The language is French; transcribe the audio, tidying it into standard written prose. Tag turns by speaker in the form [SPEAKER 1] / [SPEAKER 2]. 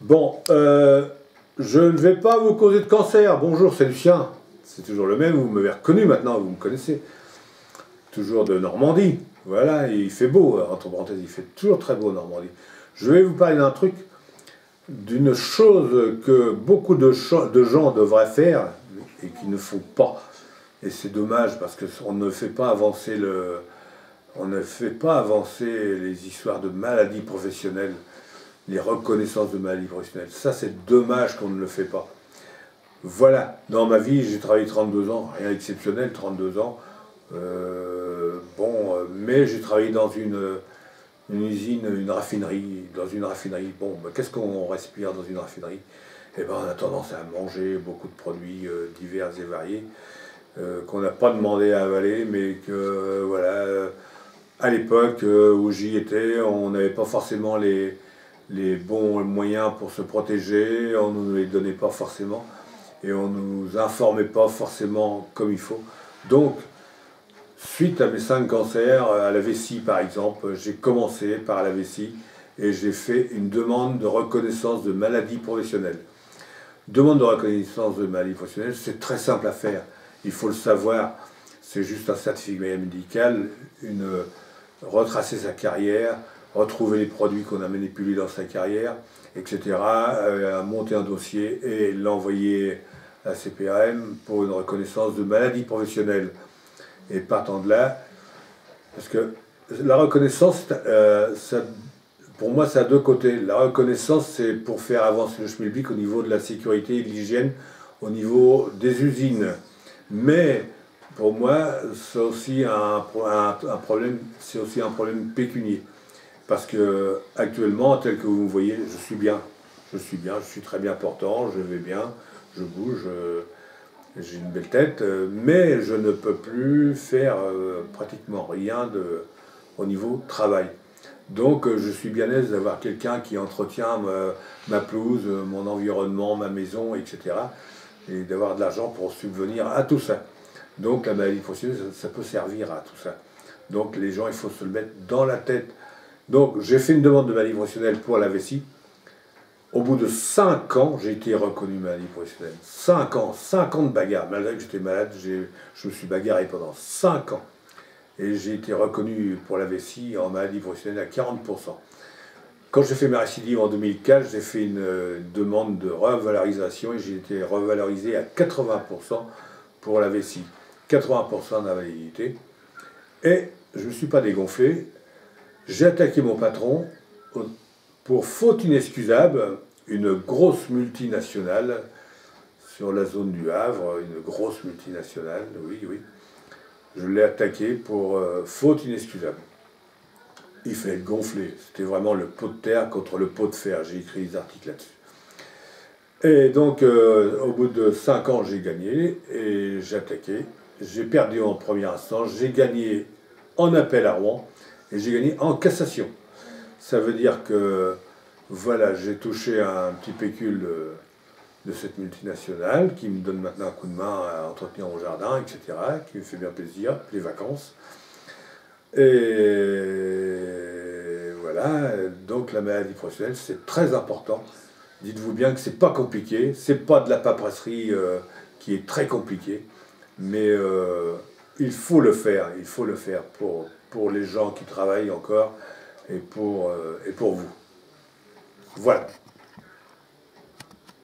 [SPEAKER 1] Bon, je ne vais pas vous causer de cancer. Bonjour, c'est Lucien. C'est toujours le même, vous m'avez reconnu maintenant, vous me connaissez. Toujours de Normandie. Voilà, et il fait beau, entre parenthèses, il fait toujours très beau en Normandie. Je vais vous parler d'un truc, d'une chose que beaucoup de gens devraient faire et qui ne font pas. Et c'est dommage parce qu'on ne fait pas avancer on ne fait pas avancer les histoires de maladies professionnelles, les reconnaissances de maladies professionnelles. Ça, c'est dommage qu'on ne le fait pas. Voilà, dans ma vie, j'ai travaillé 32 ans, rien d'exceptionnel, 32 ans. Mais j'ai travaillé dans une usine, une raffinerie, dans une raffinerie. Bon, ben, qu'est-ce qu'on respire dans une raffinerie? Eh ben, on a tendance à manger beaucoup de produits divers et variés qu'on n'a pas demandé à avaler, mais que, voilà, à l'époque où j'y étais, on n'avait pas forcément les bons moyens pour se protéger, on ne nous les donnait pas forcément, et on ne nous informait pas forcément comme il faut. Donc, suite à mes 5 cancers, à la vessie par exemple, j'ai commencé par la vessie et j'ai fait une demande de reconnaissance de maladie professionnelle. Demande de reconnaissance de maladie professionnelle, c'est très simple à faire. Il faut le savoir, c'est juste un certificat médical, retracer sa carrière, retrouver les produits qu'on a manipulés dans sa carrière, etc. Monter un dossier et l'envoyer à la CPAM pour une reconnaissance de maladie professionnelle. Et partant de là, parce que la reconnaissance, pour moi, ça a deux côtés. La reconnaissance, c'est pour faire avancer le schmilblick au niveau de la sécurité et de l'hygiène, au niveau des usines. Mais pour moi, c'est aussi un problème, c'est aussi un problème pécunier. Parce que actuellement, tel que vous me voyez, je suis bien. Je suis très bien portant, je vais bien, je bouge, j'ai une belle tête, mais je ne peux plus faire pratiquement rien au niveau travail. Donc je suis bien aise d'avoir quelqu'un qui entretient ma pelouse, mon environnement, ma maison, etc. Et d'avoir de l'argent pour subvenir à tout ça. Donc la maladie professionnelle, ça peut servir à tout ça. Donc les gens, il faut se le mettre dans la tête. Donc j'ai fait une demande de maladie professionnelle pour la vessie. Au bout de 5 ans, j'ai été reconnu maladie professionnelle. 5 ans de bagarre. Malgré que j'étais malade, je me suis bagarré pendant 5 ans. Et j'ai été reconnu pour la vessie en maladie professionnelle à 40%. Quand j'ai fait ma récidive en 2004, j'ai fait une demande de revalorisation et j'ai été revalorisé à 80% pour la vessie. 80% d'invalidité. Et je ne me suis pas dégonflé. J'ai attaqué mon patron pour faute inexcusable, une grosse multinationale sur la zone du Havre, une grosse multinationale, oui, oui. Je l'ai attaqué pour faute inexcusable. Il fallait le gonfler. C'était vraiment le pot de terre contre le pot de fer. J'ai écrit des articles là-dessus. Et donc, au bout de 5 ans, j'ai gagné et j'ai attaqué. J'ai perdu en première instance, j'ai gagné en appel à Rouen et j'ai gagné en cassation. Ça veut dire que, voilà, j'ai touché un petit pécule de cette multinationale qui me donne maintenant un coup de main à entretenir mon jardin, etc., qui me fait bien plaisir, les vacances. Et voilà, donc la maladie professionnelle, c'est très important. Dites-vous bien que c'est pas compliqué, c'est pas de la paperasserie qui est très compliquée, mais il faut le faire pour les gens qui travaillent encore et pour vous. Voilà.